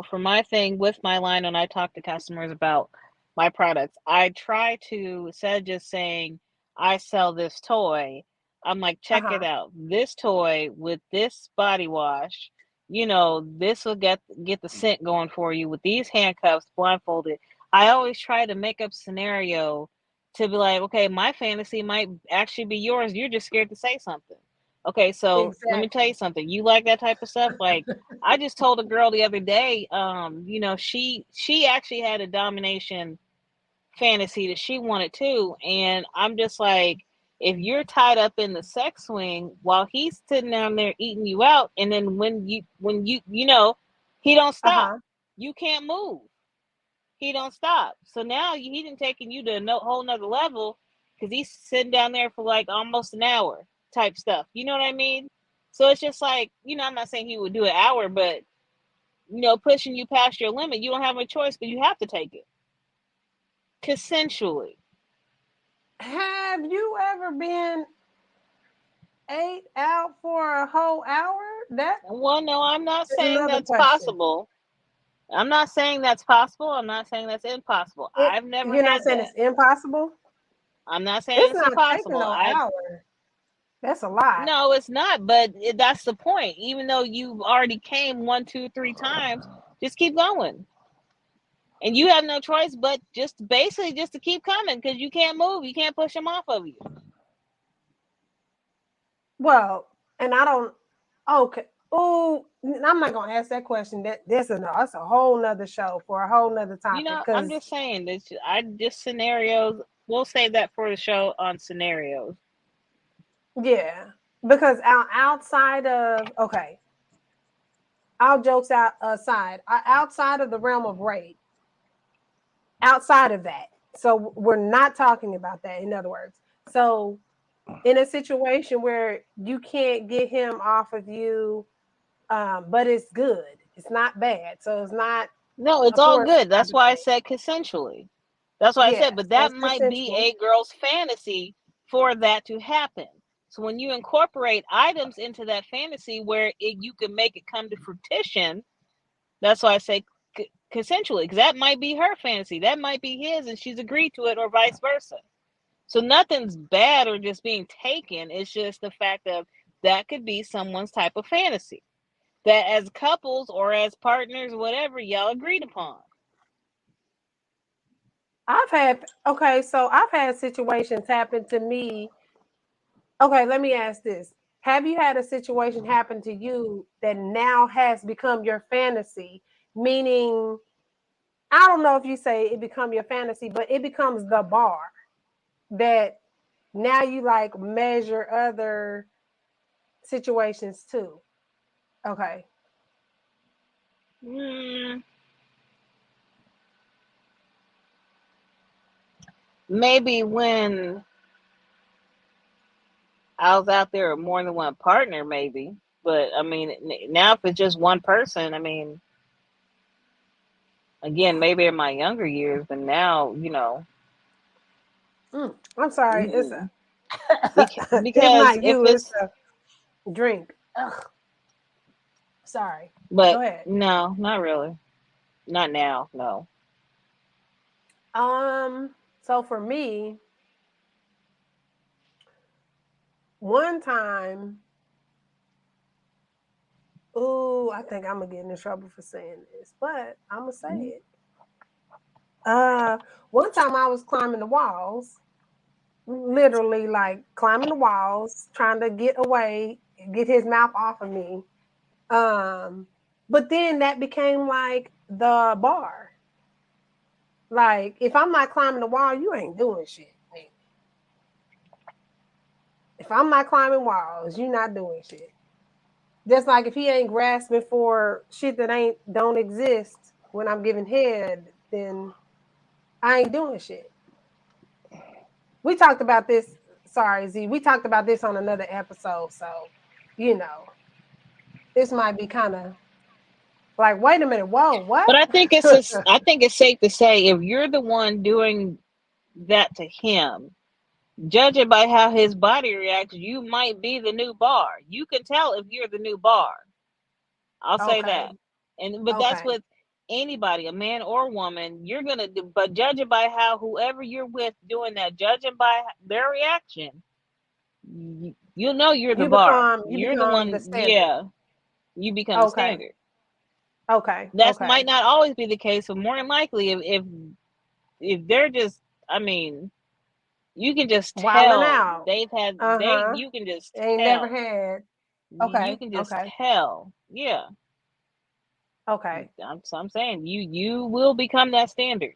for my thing with my line when I talk to customers about my products, I try to, instead of just saying I sell this toy, I'm like, check it Uh-huh. out. This toy with this body wash, this will get the scent going for you with these handcuffs blindfolded. I always try to make up scenario to be like, okay, my fantasy might actually be yours. You're just scared to say something. Okay, so let me tell you Exactly. something. You like that type of stuff? Like I just told a girl the other day, she actually had a domination fantasy that she wanted too, and I'm just like, if you're tied up in the sex swing while he's sitting down there eating you out, and then when he don't stop, Uh-huh. you can't move. He don't stop. So now he didn't taking you to a whole nother level because he's sitting down there for like almost an hour type stuff. You know what I mean? So it's just like, I'm not saying he would do an hour, but pushing you past your limit, you don't have a choice, but you have to take it consensually. Have you ever been ate out for a whole hour? That Well, no, I'm not is saying another that's question. possible. I'm not saying that's possible. I'm not saying that's impossible. It I've never you're not had saying that. it's impossible? I'm not saying It's it's not taking impossible. no I hour. That's a lot. No, it's not. But that's the point. Even though you've already came one, two, three times, just keep going, and you have no choice but just basically just to keep coming because you can't move. You can't push them off of you. Well, and I don't. Okay. Oh, I'm not gonna ask that question. That's a whole nother show for a whole nother topic. I'm Cause just saying this. I just scenarios. We'll save that for the show on scenarios. yeah, because outside of okay, all jokes out aside, outside of the realm of rape, outside of that. So we're not talking about that. In other words, so in a situation where you can't get him off of you, but it's good. It's not bad. So it's not No, it's a all forced good. type That's of why I thing. said consensually. That's why I said, Yes, but that that's might be consensual. a girl's fantasy for that to happen. So when you incorporate items into that fantasy where you can make it come to fruition, that's why I say consensually, because that might be her fantasy. That might be his, and she's agreed to it, or vice versa. So nothing's bad or just being taken. It's just the fact of that could be someone's type of fantasy that as couples or as partners, whatever, y'all agreed upon. So I've had situations happen to me. Okay, let me ask this. Have you had a situation happen to you that now has become your fantasy? Meaning, I don't know if you say it become your fantasy, but it becomes the bar that now you like measure other situations too. Okay. Hmm, maybe when I was out there with more than one partner, maybe. But I mean, now if it's just one person, I mean, again, maybe in my younger years, but now, I'm sorry. It's because not if you. It's it's, the drink. Ugh, sorry. but Go ahead. no, not really, not now, no. So for me, one time, ooh, I think I'm gonna get in trouble for saying this, but I'm gonna say it. Uh, One time I was climbing the walls, literally like climbing the walls, trying to get away, get his mouth off of me. Um, but then that became like the bar. Like if I'm not climbing the wall, you ain't doing shit. If I'm not climbing walls, you not doing shit. Just like if he ain't grasping for shit that ain't don't exist when I'm giving head, then I ain't doing shit. We talked about this. Sorry, Z. We talked about this on another episode. So, you know, this might be kind of like, wait a minute, whoa, what? But I think it's safe to say if you're the one doing that to him, judging by how his body reacts, you might be the new bar. You can tell if you're the new bar. I'll say that. Okay, But that's okay. with anybody, a man or woman. You're gonna do, but judging by how whoever you're with doing that, judging by their reaction, you'll know you're the bar. You You're the become the one. standard. Yeah, you become the Okay, standard. okay, That might okay. not always be the case, but more than likely, if they're just, I mean, you can just Wilding tell out. they've had Uh they. huh. You can just Ain't never tell. had. You Okay, can just okay, tell. Yeah, okay. I'm saying you will become that standard.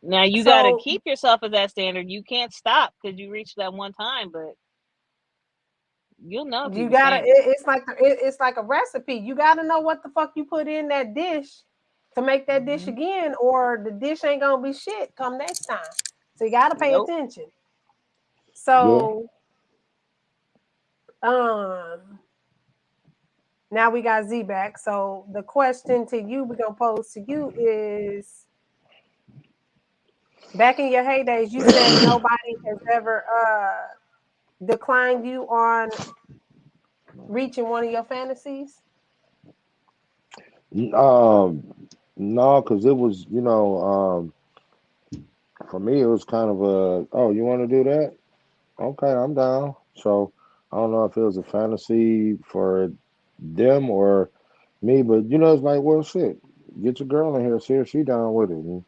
Now you got to So keep yourself at that standard. You can't stop because you reached that one time, but you'll know if you're you the gotta. standard. It's like a recipe. You gotta know what the fuck you put in that dish to make that dish Hmm. again, or the dish ain't gonna be shit come next time. So you gotta pay Nope. attention. Yeah. So um now we got Z back. So the question to you we're gonna pose to you is back in your heydays, you said nobody has ever declined you on reaching one of your fantasies. Um, no, because it was, for me, it was kind of a, oh, you want to do that? Okay, I'm down. So I don't know if it was a fantasy for them or me, but it's like, well, shit, get your girl in here, see if she down with it. And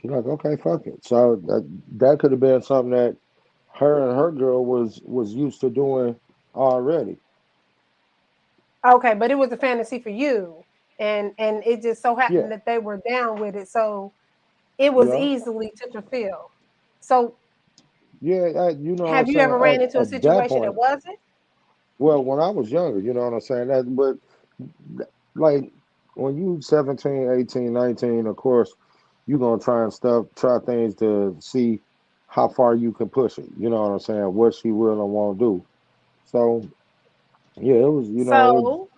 she's like, okay, fuck it. So that could have been something that her and her girl was used to doing already. Okay, but it was a fantasy for you, and it just so Yeah, happened that they were down with it, so it was yeah, easily to fulfill. So, yeah. You know what I'm have you saying? ever ran into a At that situation that point, wasn't? well, when I was younger, you know what I'm saying? But like when you 17, 18, 19, of course, you're gonna try things to see how far you can push it. You know what I'm saying? What she will and won't do. So yeah, it was. You know, it. So,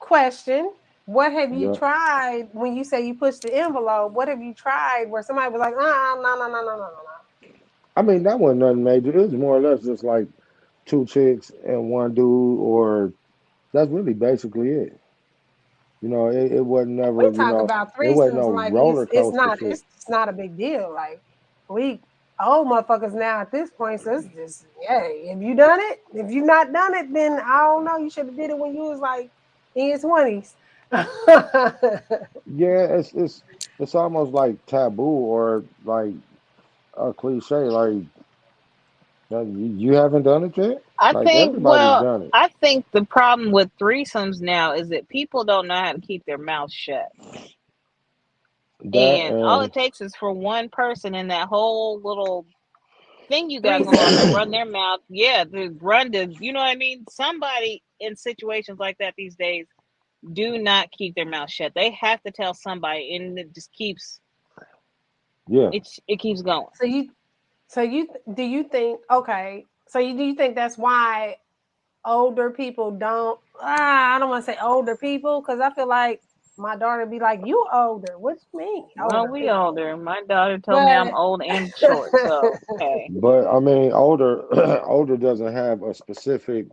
question: what have you Yeah. tried when you say you pushed the envelope? What have you tried where somebody was like, no, no, no, no, no, no, no. I mean, that wasn't nothing major. It was more or less just like two chicks and one dude, or that's really basically it. You know, it wasn't We never. You talk know, about it wasn't threesomes no like roller coaster shit. it's not a big deal. Like we old motherfuckers now at this point, so it's just hey, if you done it, if you not done it, then I don't know. You should have did it when you was like in your 20s. Yeah, it's almost like taboo or like a cliche. Like you haven't done it yet. I Like think, everybody's well, done it. I think the problem with threesomes now is that people don't know how to keep their mouth shut. That And all and it takes is for one person in that whole little thing you got going on to Threesome. run their mouth. Yeah, to run to, you know what I mean? Somebody in situations like that these days do not keep their mouth shut. They have to tell somebody, and it just keeps yeah, it keeps going. So you do you think okay? So you do you think that's why older people don't? I don't want to say older people because I feel like my daughter be like, "You older? What you mean Well, older we people?" older. My daughter told me I'm But old and short, so hey, but I mean, older older doesn't have a specific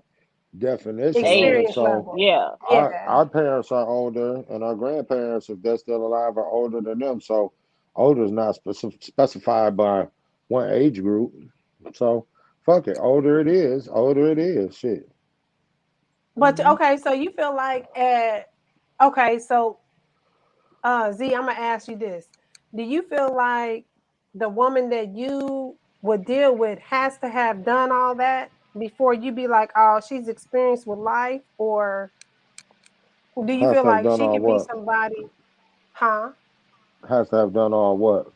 definition of it. experience age. So level, Yeah. yeah. our parents are older, and our grandparents, if they're still alive, are older than them. So older is not specified by one age group. So fuck it, older it is, older it is. Shit. But Hmm. okay, so you feel like okay, so Z, I'm gonna ask you this: do you feel like the woman that you would deal with has to have done all that before you be like, oh, she's experienced with life, or do you Has feel to have like done she all could be what? somebody, huh? Has to have done all what?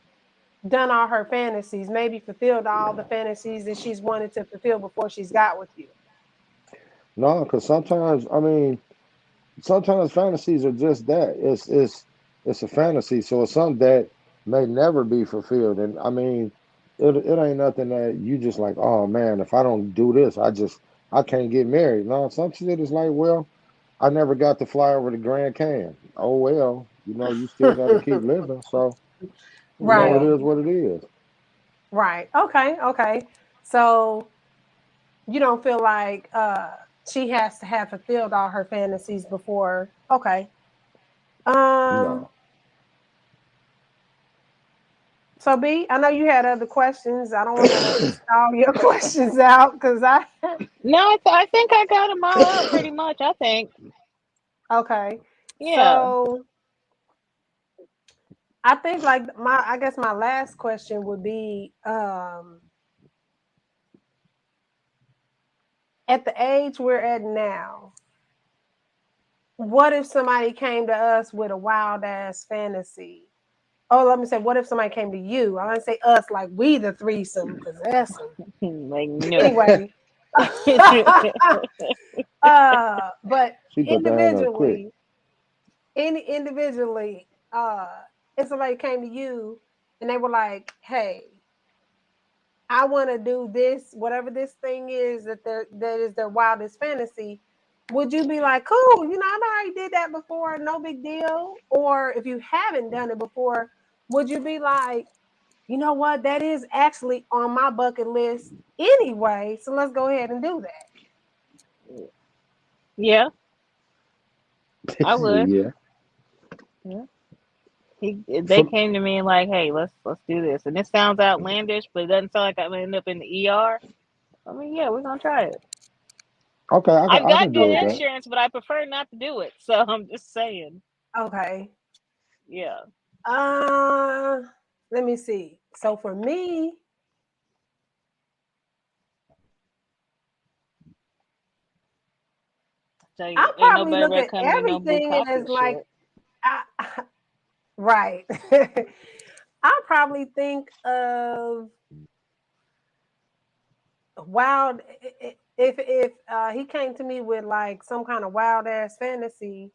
Done all her fantasies, maybe fulfilled all the fantasies that she's wanted to fulfill before she's got with you. No, because sometimes I mean, sometimes fantasies are just that. It's a fantasy, so it's something that may never be fulfilled. And I mean, it ain't nothing that you just like, oh man, if I don't do this, I can't get married. No, some shit is like, well, I never got to fly over the Grand Canyon. Oh well, you know, you still got to keep living. So you know, it Yeah. Right, is what it is. right. Okay, okay. So you don't feel like she has to have fulfilled all her fantasies before. Okay. Um. No, So B, I know you had other questions. I don't want to stall your questions out because I. No, I think I got them all out pretty much. I think. Okay. Yeah. So I think like I guess my last question would be at the age we're at now, what if somebody came to us with a wild ass fantasy? Oh, let me say, what if somebody came to you? I want to say us, like we the threesome, because that's some. Like no. Anyway. But she put the hand up quick. individually, if somebody came to you and they were like, "Hey, I want to do this, whatever this thing is that is their wildest fantasy," would you be like, "Cool, you know, I already did that before, no big deal"? Or if you haven't done it before, would you be like, "You know what? That is actually on my bucket list anyway, so let's go ahead and do that." Yeah, I So would. yeah, Yeah. If they for, came to me like, "Hey, let's do this," and it sounds outlandish, but it doesn't sound like I'm gonna end up in the ER. I mean, yeah, we're gonna try it. okay, I've I got can deal good with Okay. that. insurance, but I prefer not to do it. So I'm just saying. Okay. Yeah. Uh, let me see. So for me, Tell you, I ain't probably nobody look better at come me no everything bukkake as like, shit. right. I probably think of wild. If he came to me with like some kind of wild ass fantasy,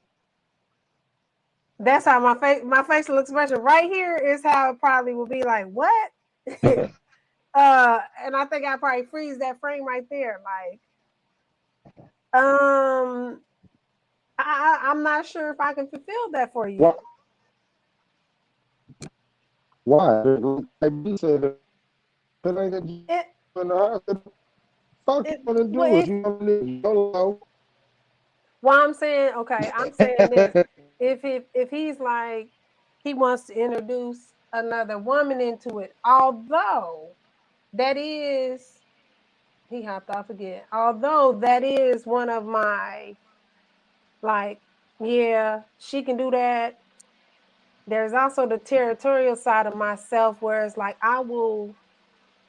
that's how my facial expression right here is how it probably will be like, what? And I think I probably freeze that frame right there. Like, um, I'm not sure if I can fulfill that for you. Why? Why? Like B said, if it ain't that you It in the hospital, fuck you it want to well, do if you want to live YOLO. well, I'm saying, okay, I'm saying this. If he's like he wants to introduce another woman into it, although that is he hopped off again. Although that is one of my like, yeah, she can do that. There's also the territorial side of myself where it's like I will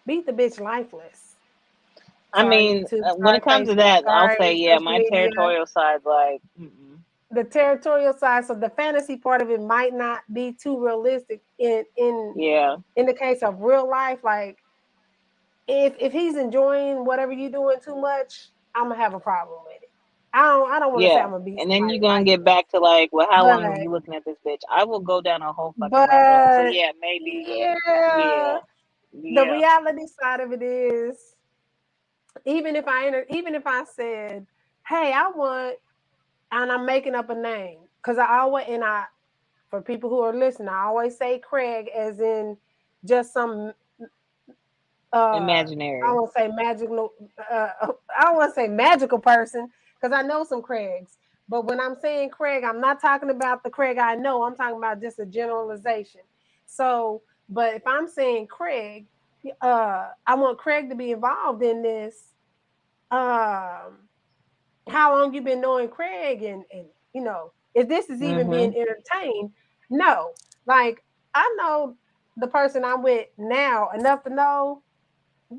beat the bitch lifeless. I Sorry, mean, YouTube. when it Sorry, comes to Facebook. that, I'll say, Sorry, yeah, social my media. territorial side, like, The territorial side, so the fantasy part of it might not be too realistic yeah, in the case of real life. Like if he's enjoying whatever you're doing too much, I'm gonna have a problem with it. I don't want to say yeah. I'm gonna beat And then somebody you're gonna get lifeless, back to like, well, how long were but you looking at this bitch? I will go down a whole fucking rabbit hole. So but yeah, maybe, yeah, yeah, the yeah. reality side of it is even if I said, hey, I want, and I'm making up a name because I always and I for people who are listening, I always say Craig as in just some I Imaginary. won't say magical I don't want to say magical person because I know some Craigs. But when I'm saying Craig, I'm not talking about the Craig I know. I'm talking about just a generalization. So, but if I'm saying Craig, I want Craig to be involved in this. Um, how long you been knowing Craig and if this is even being Mm-hmm. entertained. No. Like I know the person I'm with now enough to know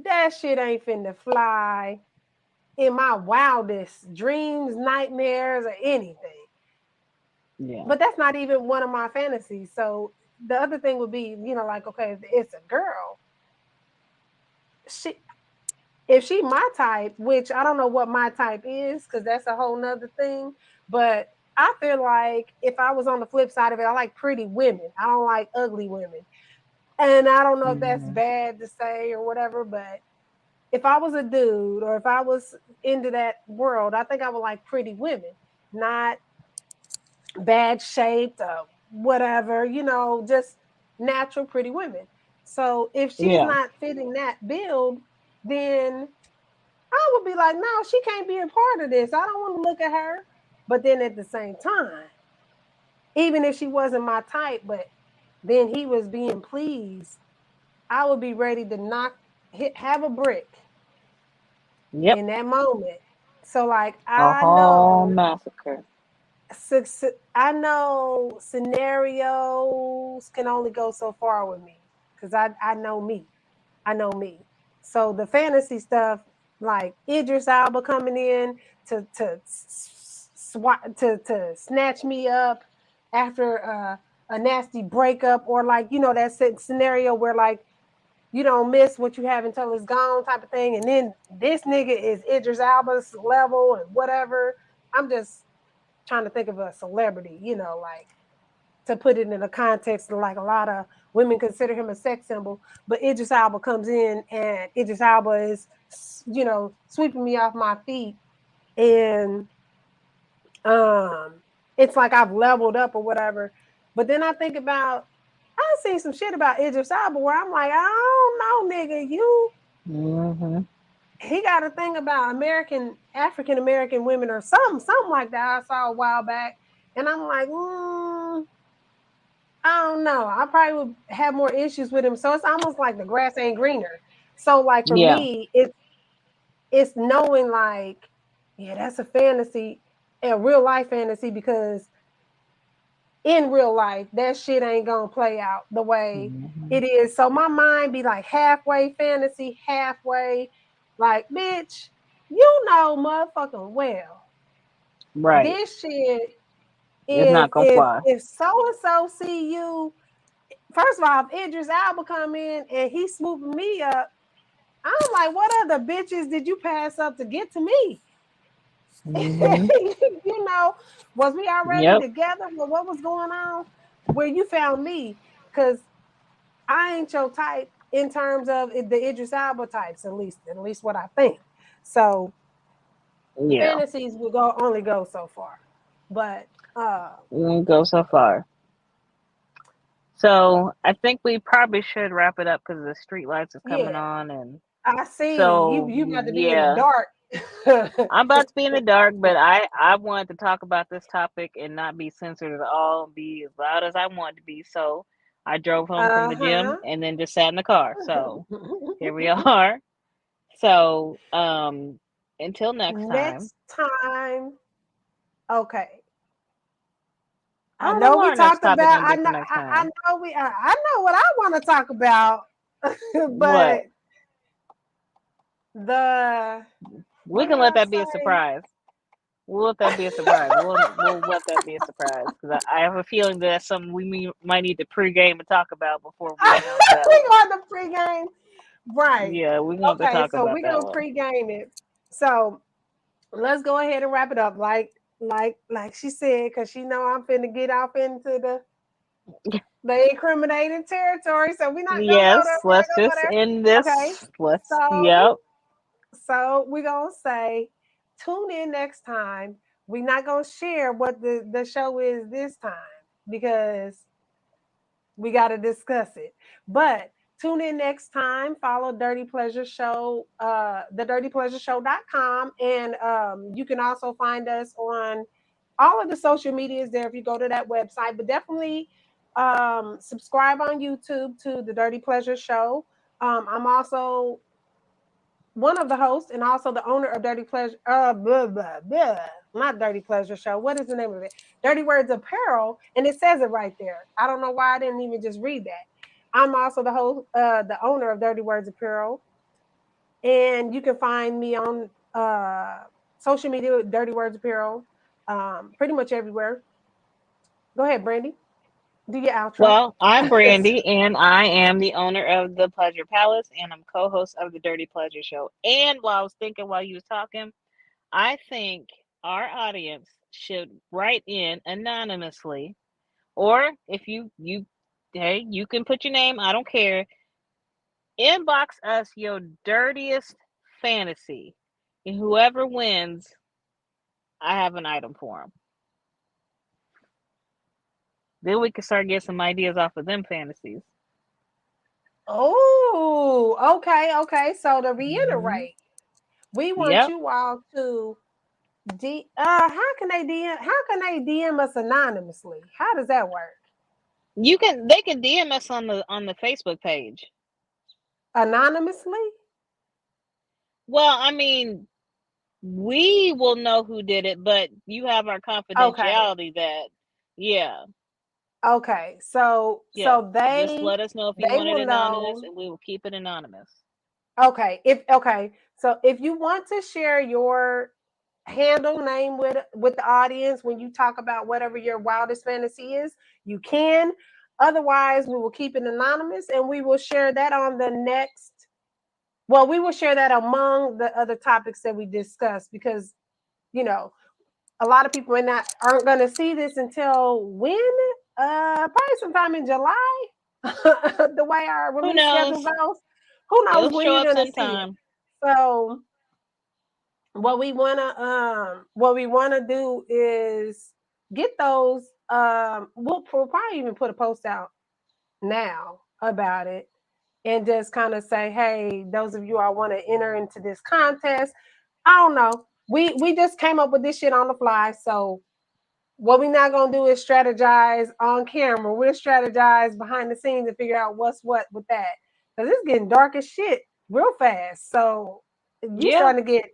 that shit ain't finna fly in my wildest dreams, nightmares, or anything. Yeah. But that's not even one of my fantasies. So the other thing would be, like, okay, if it's a girl, she if she my type, which I don't know what my type is, because that's a whole nother thing. But I feel like if I was on the flip side of it, I like pretty women. I don't like ugly women. And I don't know if that's Mm-hmm. bad to say or whatever, but if I was a dude or if I was into that world, I think I would like pretty women, not bad shaped or whatever, just natural pretty women. So if she's Yeah. not fitting that build, then I would be like, no, she can't be a part of this. I don't want to look at her. But then at the same time, even if she wasn't my type, but then he was being pleased, I would be ready to have a brick Yep. in that moment. So like A whole massacre. I know scenarios can only go so far with me because I know me. I know me. So the fantasy stuff, like Idris Alba coming in to snatch me up after a nasty breakup, or like that scenario where like you don't miss what you have until it's gone type of thing, and then this nigga is Idris Alba's level and whatever. I'm just trying to think of a celebrity, like to put it in a context of like a lot of women consider him a sex symbol, but Idris Alba comes in and Idris Alba is, sweeping me off my feet, and um, it's like I've leveled up or whatever. But then I think about I've seen some shit about Idris Alba where I'm like, I don't know, nigga, Mm-hmm. he got a thing about African American women or something like that. I saw a while back, and I'm like, I don't know. I probably would have more issues with him. So it's almost like the grass ain't greener. So like for Yeah. me, it's knowing like, yeah, that's a fantasy, a real life fantasy, because in real life, that shit ain't gonna play out the way Mm-hmm. it is. So my mind be like halfway fantasy, halfway like, bitch, motherfucking well. Right. This shit It's is not gonna fly. if so and so see you. First of all, if Idris Alba come in and he swooping me up, I'm like, what other bitches did you pass up to get to me? Mm-hmm. You know, was we already Yep. together? Well, what was going on? Where you found me? Because I ain't your type in terms of the Idris Alba types, at least what I think. So Yeah. fantasies will go only go so far. But We won't go so far. So I think we probably should wrap it up because the street lights is coming yeah, on, and I see so you about to be in the yeah, dark. I'm about to be in the dark, but I wanted to talk about this topic and not be censored at all, be as loud as I wanted to be. So I drove home from the Uh-huh. gym and then just sat in the car. So here we are. So until next time. Next time, okay. I I don't know know what we our next talked topic about. gonna be for next I time. know I know what I want to talk about, What? but the We what can did let I that be a say? surprise. We'll let that be a surprise. We'll let that be a surprise because I have a feeling that that's something might need to pregame and talk about before we announce that We one. going to pregame, right? Yeah, we're gonna have to Okay, talk so about we're that gonna one. pregame it. So let's go ahead and wrap it up, like she said, because she know I'm finna get off into the incriminating territory. So we're not gonna go there. Yes, We're let's not gonna just go end there. Okay. this. Let's. So Yep. we're gonna say tune in next time. We're not gonna share what the show is this time because we gotta discuss it. But tune in next time. Follow Dirty Pleasure Show, the dirtypleasureshow.com. And you can also find us on all of the social medias there if you go to that website. But definitely subscribe on YouTube to the Dirty Pleasure Show. I'm also one of the hosts and also the owner of Dirty Pleasure, blah, blah, blah, not Dirty Pleasure Show. What is the name of it? Dirty Words Apparel, and it says it right there. I don't know why I didn't even just read that. I'm also the host, the owner of Dirty Words Apparel, and you can find me on social media with Dirty Words Apparel, pretty much everywhere. Go ahead, Brandy. Do your outro. Well, I'm Brandy, and I am the owner of the Pleasure Palace, and I'm co-host of the Dirty Pleasure Show. And while I was thinking while you was talking, I think our audience should write in anonymously, or if you hey, you can put your name. I don't care. Inbox us your dirtiest fantasy, and whoever wins, I have an item for them. Then we can start getting some ideas off of them fantasies. Oh, okay, okay. So to Hmm. reiterate, we want Yep. you all to how can they DM us anonymously? How does that work? They can DM us on the Facebook page. Anonymously? Well, I mean, we will know who did it, but you have our Okay. confidentiality that yeah, Okay. yeah. So Just let us know if you they want it will anonymous know. and we will keep it anonymous. Okay. So if you want to share your handle name with the audience when you talk about whatever your wildest fantasy is, you can. Otherwise, we will keep it anonymous and we will share that on the next. Well, we will share that among the other topics that we discuss because you know a lot of people aren't going to see this until when probably sometime in July. The way our Who release schedule knows? goes, who knows It'll when show you're up going to see it. sometime. So what we want to do is get those we'll probably even put a post out now about it and just kind of say, hey, those of you I want to enter into this contest. I don't know. We just came up with this shit on the fly. So what we're not gonna do is strategize on camera. We'll strategize behind the scenes and figure out what's what with that. Because it's getting dark as shit real fast. So you Yeah. starting to get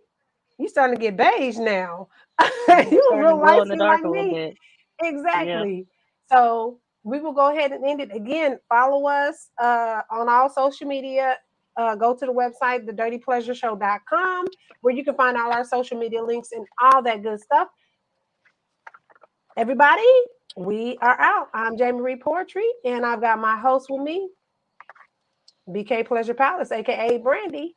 you starting to get beige now. I'm You a starting to real glow light in the skin like dark a little me. bit. Yeah. Exactly. So we will go ahead and end it again. Follow us on all social media. Go to the website, thedirtypleasureshow.com, where you can find all our social media links and all that good stuff. Everybody, we are out. I'm J. Marie Poetry, and I've got my host with me, BK Pleasure Palace, aka Brandy.